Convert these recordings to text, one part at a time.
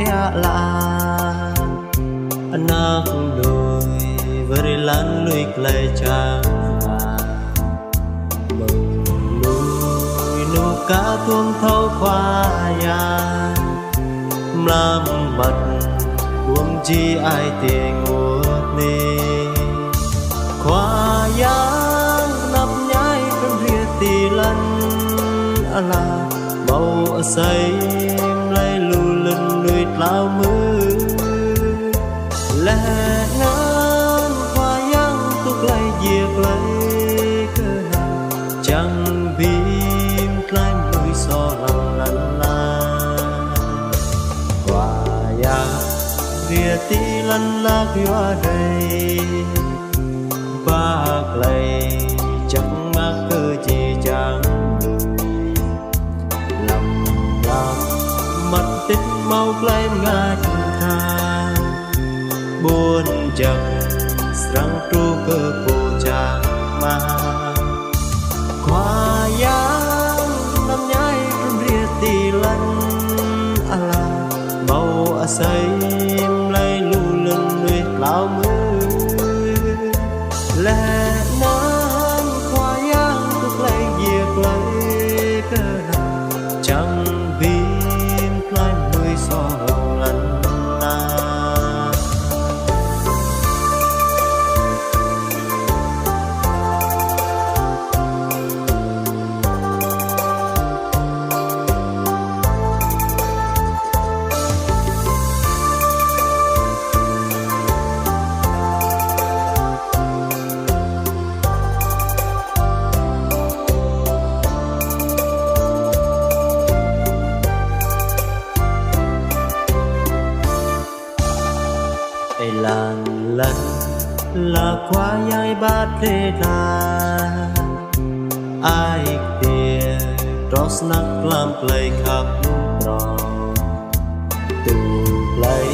thea la anak đôi với lan lùi clay cha mừng lùi nụ cá tuông thâu qua nhà làm mặt buông chi ai tiền ngột nê khoa giang nắp nhái trong rìa tì lân là màu say lấy lù lần lùi lao mưa lẽ ngán khoa giang tục lấy diệt lấy cơ nào chẳng bìm lại mùi so lăng lăng la khoa giang rìa tì lân lạc hoa đầy bác lầy chẳng mắc cơ chi chẳng lòng lòng mắt tích mau lên ngát thang buồn chẳng răng tru cơ bồ chàng mà khoa giang năm nhái trong rìa tì lân là màu say lấy lù lần nuôi lao mưa lẽ nán khoa giang tục lấy diệt lấy cơ nào chẳng bìm lại mười so lần na làn lần là khoa giai bát thế na ai tiền trót nắc làm play khắp trò từ play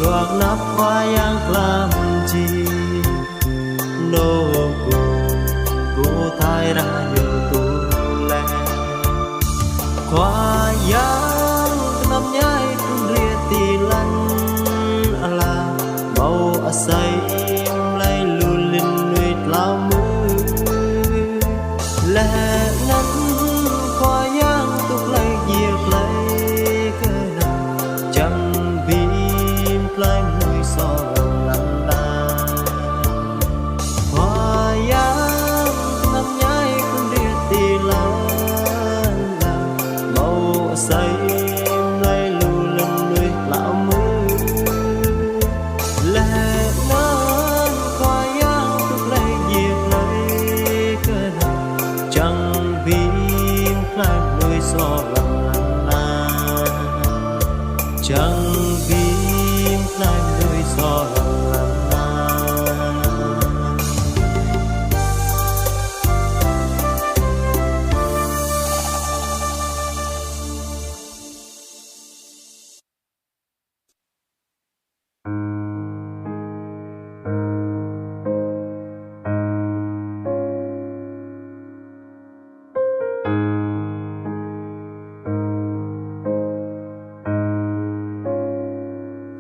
ruột nắp khoa giang làm chi nô cô thái ra nhiều tu lẹ khoa